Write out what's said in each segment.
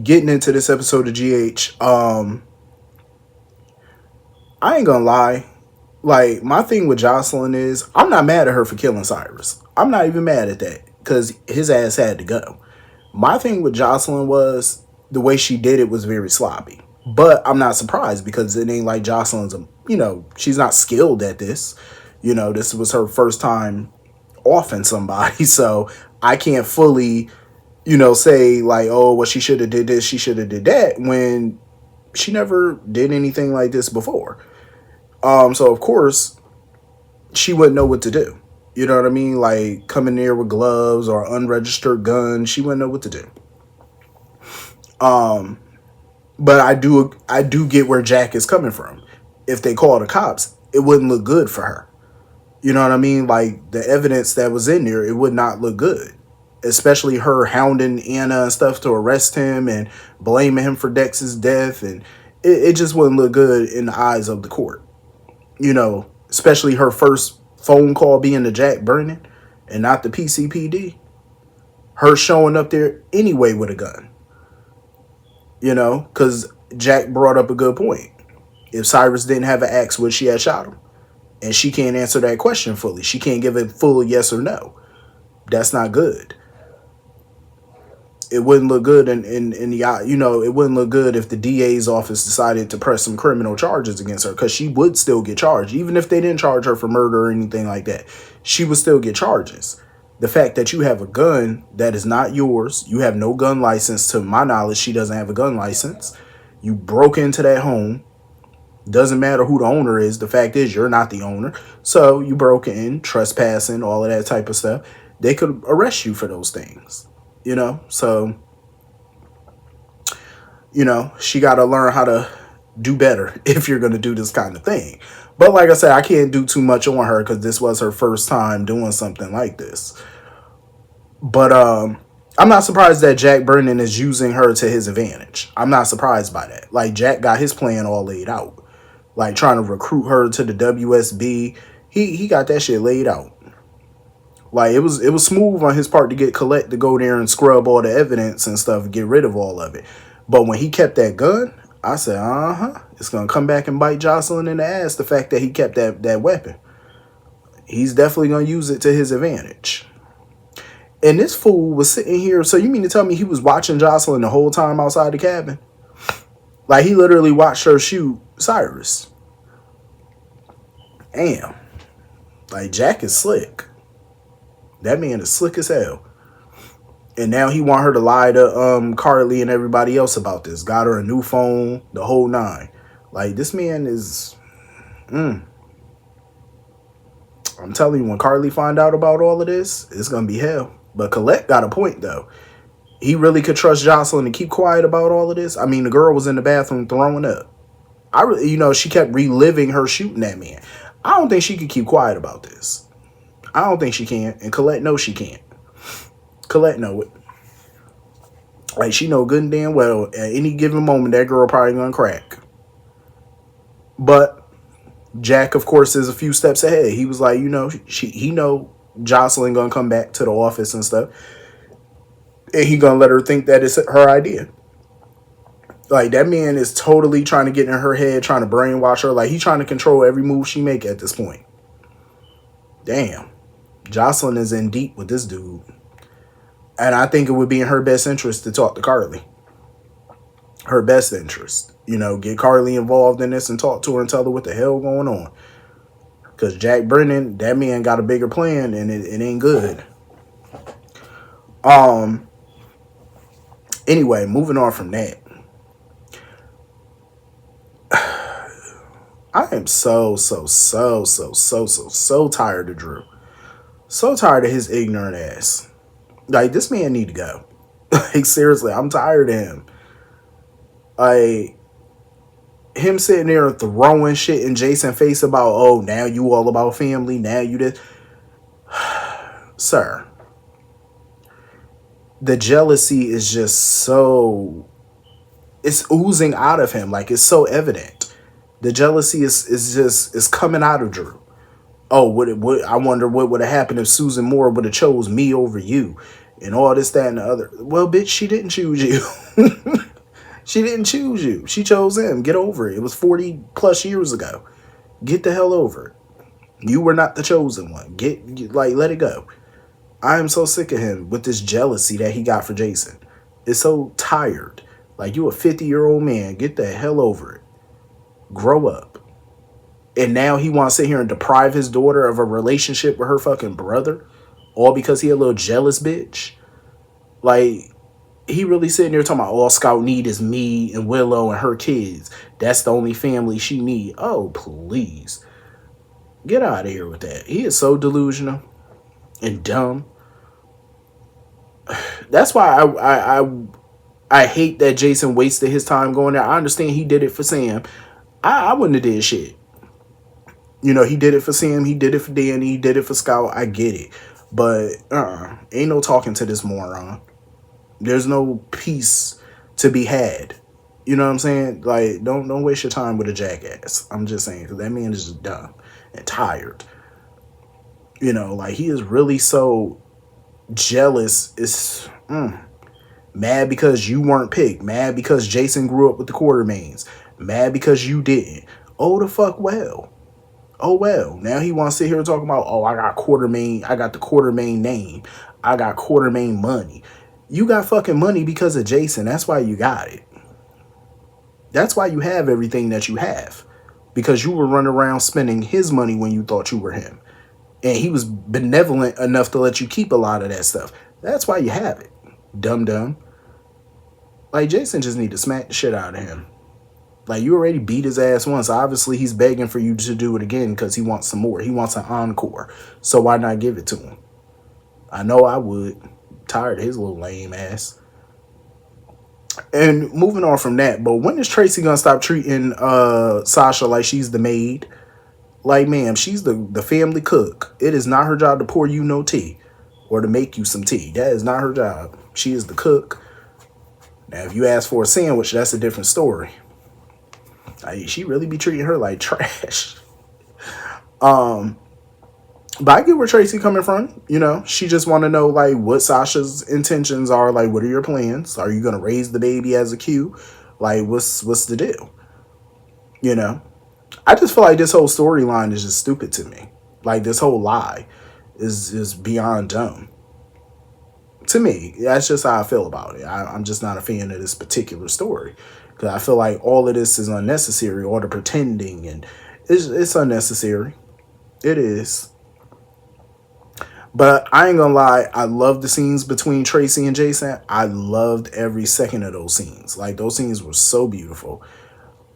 getting into this episode of GH, I ain't gonna lie. Like, my thing with Joselyn is, I'm not mad at her for killing Cyrus. I'm not even mad at that, because his ass had to go. My thing with Joselyn was, the way she did it was very sloppy. But I'm not surprised, because it ain't like Jocelyn's, she's not skilled at this. This was her first time offing somebody. So I can't fully, say like, oh, well, she should have did this, she should have did that, when she never did anything like this before. So of course she wouldn't know what to do. You know what I mean? Like, coming there with gloves or unregistered gun, she wouldn't know what to do. But I do get where Jack is coming from. If they call the cops, it wouldn't look good for her. You know what I mean? Like, the evidence that was in there, it would not look good. Especially her hounding Anna and stuff to arrest him and blaming him for Dex's death. And it just wouldn't look good in the eyes of the court. Especially her first phone call being to Jack Brennan and not the PCPD. Her showing up there anyway with a gun. Because Jack brought up a good point. If Cyrus didn't have an axe, would she have shot him? And she can't answer that question fully. She can't give a full yes or no. That's not good. It wouldn't look good in the, it wouldn't look good if the DA's office decided to press some criminal charges against her, because she would still get charged. Even if they didn't charge her for murder or anything like that, she would still get charges. The fact that you have a gun that is not yours, you have no gun license. To my knowledge, she doesn't have a gun license. You broke into that home. Doesn't matter who the owner is. The fact is, you're not the owner. So you broke in, trespassing, all of that type of stuff. They could arrest you for those things. So, she got to learn how to do better if you're going to do this kind of thing. But like I said, I can't do too much on her because this was her first time doing something like this. But I'm not surprised that Jack Brennan is using her to his advantage. I'm not surprised by that. Like, Jack got his plan all laid out. Like, trying to recruit her to the WSB. He got that shit laid out. Like, it was smooth on his part to get Colette to go there and scrub all the evidence and stuff, get rid of all of it. But when he kept that gun, I said, it's going to come back and bite Joselyn in the ass, the fact that he kept that weapon. He's definitely going to use it to his advantage. And this fool was sitting here, so you mean to tell me he was watching Joselyn the whole time outside the cabin? Like, he literally watched her shoot Cyrus. Damn. Like, Jack is slick. That man is slick as hell. And now he want her to lie to Carly and everybody else about this. Got her a new phone, the whole nine. Like, this man is... I'm telling you, when Carly find out about all of this, it's going to be hell. But Colette got a point, though. He really could trust Joselyn to keep quiet about all of this. I mean, the girl was in the bathroom throwing up. She kept reliving her shooting that man. I don't think she could keep quiet about this. I don't think she can. And Colette knows she can't. Colette know it. Like, she know good and damn well at any given moment that girl probably gonna crack. But Jack, of course, is a few steps ahead. He was like, he know Joselyn gonna come back to the office and stuff. And he gonna let her think that it's her idea. Like, that man is totally trying to get in her head, trying to brainwash her. Like, he trying to control every move she make at this point. Damn. Joselyn is in deep with this dude. And I think it would be in her best interest to talk to Carly. Her best interest. Get Carly involved in this and talk to her and tell her what the hell going on. Because Jack Brennan, that man got a bigger plan and it ain't good. Anyway, moving on from that. I am so tired of Drew. So tired of his ignorant ass. Like, this man need to go. Like, seriously, I'm tired of him. Like, him sitting there throwing shit in Jason's face about, oh, now you all about family, now you this. Sir. The jealousy is just so... It's oozing out of him. Like, it's so evident. The jealousy is coming out of Drew. Oh, I wonder what would have happened if Susan Moore would have chose me over you. And all this, that, and the other. Well, bitch, she didn't choose you. She didn't choose you. She chose him. Get over it. It was 40 plus years ago. Get the hell over it. You were not the chosen one. Let it go. I am so sick of him with this jealousy that he got for Jason. It's so tired. Like, you a 50-year-old man. Get the hell over it. Grow up. And now he wants to sit here and deprive his daughter of a relationship with her fucking brother. All because he a little jealous bitch. Like, he really sitting there talking about all Scout need is me and Willow and her kids. That's the only family she need. Oh, please. Get out of here with that. He is so delusional and dumb. That's why I hate that Jason wasted his time going there. I understand he did it for Sam. I wouldn't have did shit. You know, he did it for Sam. He did it for Danny. He did it for Scout. I get it. But ain't no talking to this moron. There's no peace to be had. You know what I'm saying? Like, don't waste your time with a jackass. I'm just saying, because that man is just dumb and tired. You know, like, he is really so jealous. It's mad because you weren't picked. Mad because Jason grew up with the Quartermains. Mad because you didn't. Oh, the fuck well. Oh, well. Now he wants to sit here and talk about, oh, I got Quartermain. I got the Quartermain name. I got Quartermain money. You got fucking money because of Jason. That's why you got it. That's why you have everything that you have. Because you were running around spending his money when you thought you were him. And he was benevolent enough to let you keep a lot of that stuff. That's why you have it. Dumb. Like, Jason just need to smack the shit out of him. Like, you already beat his ass once. Obviously, he's begging for you to do it again because he wants some more. He wants an encore. So why not give it to him? I know I would. Tired of his little lame ass. And moving on from that, but when is Tracy gonna stop treating Sasha like she's the maid? Like, ma'am, she's the family cook. It is not her job to pour you no tea or to make you some tea. That is not her job. She is the cook. Now, if you ask for a sandwich, that's a different story. Like, she really be treating her like trash. But I get where Tracy coming from. You know, she just want to know, like, what Sasha's intentions are. Like, what are your plans? Are you going to raise the baby as a Q? Like, what's the deal? You know, I just feel like this whole storyline is just stupid to me. Like, this whole lie is beyond dumb. To me, that's just how I feel about it. I'm just not a fan of this particular story. Because I feel like all of this is unnecessary. All the pretending, and it's unnecessary. It is. But I ain't gonna lie, I love the scenes between Tracy and Jason. I loved every second of those scenes. Like, those scenes were so beautiful.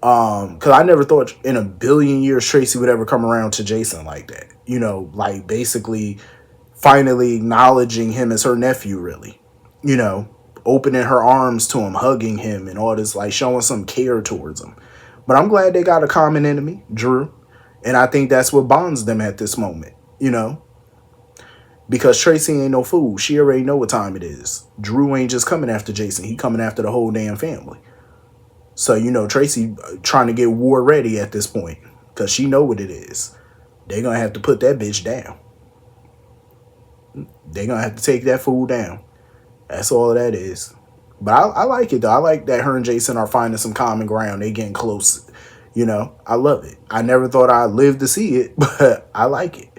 Because I never thought in a billion years Tracy would ever come around to Jason like that. You know, like, basically finally acknowledging him as her nephew, really. You know, opening her arms to him, hugging him, and all this, like, showing some care towards him. But I'm glad they got a common enemy, Drew. And I think that's what bonds them at this moment, you know. Because Tracy ain't no fool. She already know what time it is. Drew ain't just coming after Jason. He coming after the whole damn family. So, you know, Tracy trying to get war ready at this point. Because she know what it is. They going to have to put that bitch down. They going to have to take that fool down. That's all that is. But I like it, though. I like that her and Jason are finding some common ground. They getting close. You know, I love it. I never thought I'd live to see it, but I like it.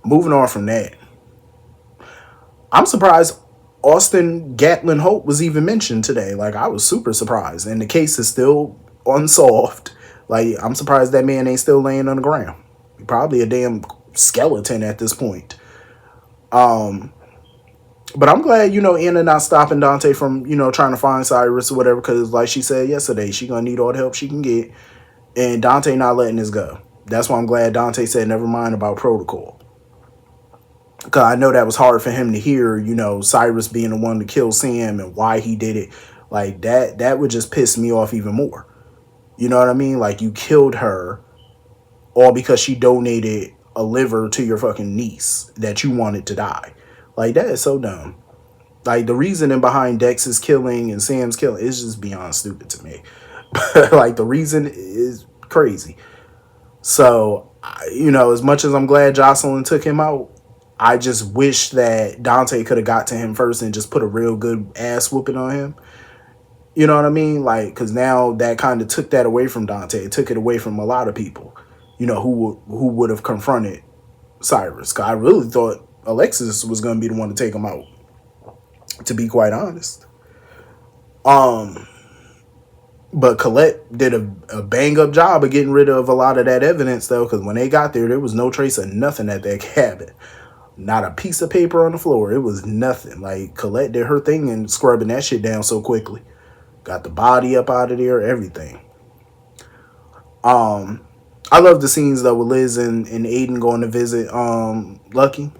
Moving on from that, I'm surprised Austin Gatlin Hope was even mentioned today. Like, I was super surprised, and the case is still unsolved. Like, I'm surprised that man ain't still laying on the ground. Probably a damn skeleton at this point. But I'm glad, you know, Anna not stopping Dante from, you know, trying to find Cyrus or whatever, because like she said yesterday, she gonna need all the help she can get, and Dante not letting this go. That's why I'm glad Dante said never mind about protocol. Because I know that was hard for him to hear, you know, Cyrus being the one to kill Sam and why he did it. Like, that would just piss me off even more. You know what I mean? Like, you killed her all because she donated a liver to your fucking niece that you wanted to die. Like, that is so dumb. Like, the reasoning behind Dex's killing and Sam's killing is just beyond stupid to me. Like, the reason is crazy. So, you know, as much as I'm glad Joselyn took him out, I just wish that Dante could have got to him first and just put a real good ass whooping on him. You know what I mean? Like, because now that kind of took that away from Dante. It took it away from a lot of people, who would have confronted Cyrus. Because I really thought Alexis was going to be the one to take him out, to be quite honest. But Colette did a bang up job of getting rid of a lot of that evidence, though, because when they got there was no trace of nothing at that cabin. Not a piece of paper on the floor. It was nothing. Like, Colette did her thing and scrubbing that shit down so quickly. Got the body up out of there, everything. I love the scenes though with Liz and Aiden going to visit Lucky.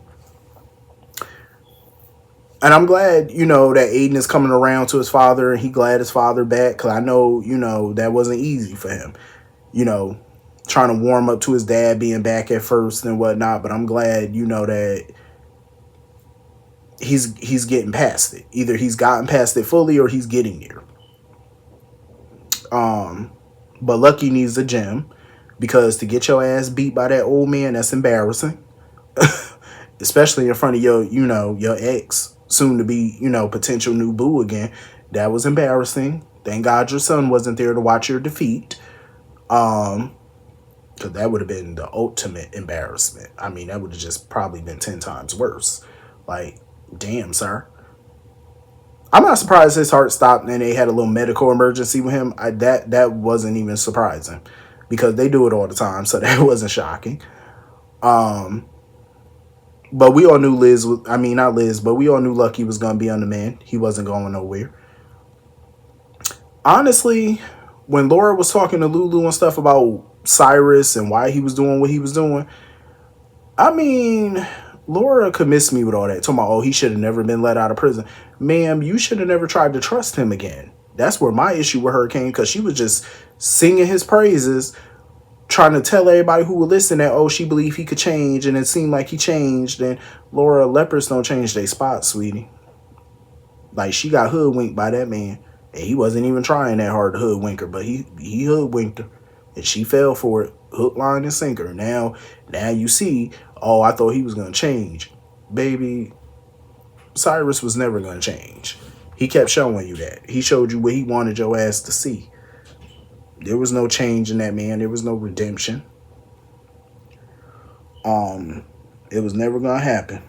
And I'm glad, that Aiden is coming around to his father and he glad his father back. Cause I know, that wasn't easy for him. Trying to warm up to his dad being back at first and whatnot. But I'm glad, that he's getting past it. Either he's gotten past it fully or he's getting there. But Lucky needs a gym because to get your ass beat by that old man, that's embarrassing. Especially in front of your ex, soon to be, potential new boo again. That was embarrassing. Thank God your son wasn't there to watch your defeat. Because that would have been the ultimate embarrassment. I mean, that would have just probably been 10 times worse. Like, damn, sir. I'm not surprised his heart stopped and they had a little medical emergency with him. That wasn't even surprising because they do it all the time, so that wasn't shocking. But we all knew not Liz, but we all knew Lucky was going to be on the mend. He wasn't going nowhere. Honestly, when Laura was talking to Lulu and stuff about Cyrus and why he was doing what he was doing, I mean, Laura could miss me with all that. Talking about, he should have never been let out of prison. Ma'am, you should have never tried to trust him again. That's where my issue with her came, because she was just singing his praises, trying to tell everybody who would listen that, she believed he could change, and it seemed like he changed. And Laura, lepers don't change their spots, sweetie. Like, she got hoodwinked by that man, and he wasn't even trying that hard to hoodwink her, but he hoodwinked her, and she fell for it, hook, line, and sinker. Now you see, I thought he was going to change. Baby, Cyrus was never going to change. He kept showing you that. He showed you what he wanted your ass to see. There was no change in that man. There was no redemption. It was never going to happen.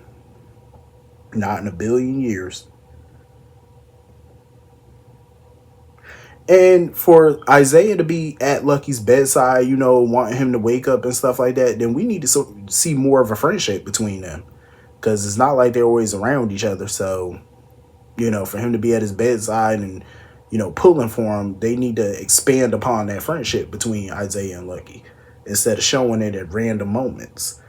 Not in a billion years. And for Isaiah to be at Lucky's bedside, wanting him to wake up and stuff like that, then we need to see more of a friendship between them. Because it's not like they're always around each other. So, for him to be at his bedside and, pulling for him, they need to expand upon that friendship between Isaiah and Lucky instead of showing it at random moments.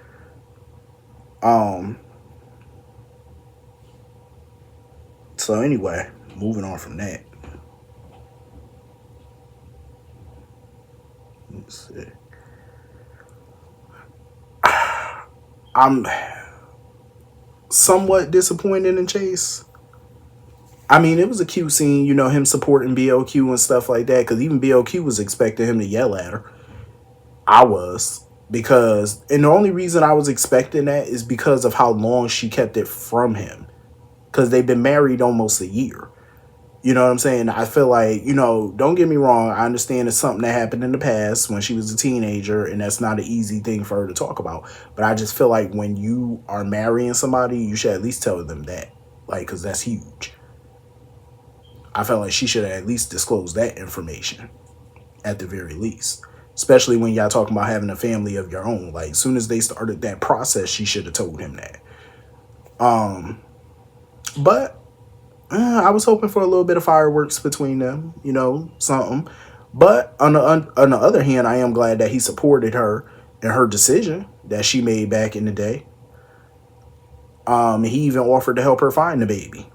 So anyway, moving on from that. Let's see. I'm somewhat disappointed in Chase. I mean, it was a cute scene, him supporting BLQ and stuff like that, because even BLQ was expecting him to yell at her. I was. And the only reason I was expecting that is because of how long she kept it from him. Because they've been married almost a year. You know what I'm saying? I feel like, don't get me wrong. I understand it's something that happened in the past when she was a teenager, and that's not an easy thing for her to talk about. But I just feel like when you are marrying somebody, you should at least tell them that. Like, because that's huge. I felt like she should have at least disclosed that information at the very least. Especially when y'all talking about having a family of your own. Like, as soon as they started that process, she should have told him that. But I was hoping for a little bit of fireworks between them, something. But on the other hand, I am glad that he supported her in her decision that she made back in the day. He even offered to help her find the baby.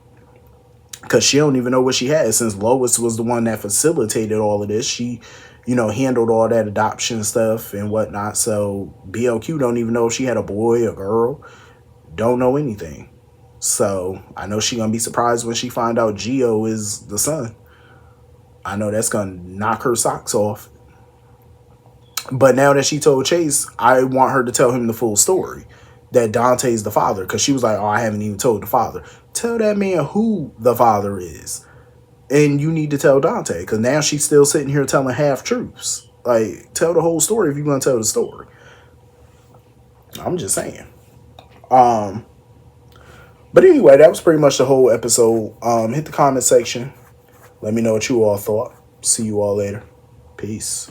Because she don't even know what she had, since Lois was the one that facilitated all of this. She, handled all that adoption stuff and whatnot. So BLQ don't even know if she had a boy or girl. Don't know anything. So I know she gonna be surprised when she find out Gio is the son. I know that's gonna knock her socks off. But now that she told Chase, I want her to tell him the full story. that Dante's the father, because she was like, oh, I haven't even told the father. Tell that man who the father is. And you need to tell Dante, because now she's still sitting here telling half-truths. Like, tell the whole story if you're going to tell the story. I'm just saying. But anyway, that was pretty much the whole episode. Hit the comment section. Let me know what you all thought. See you all later. Peace.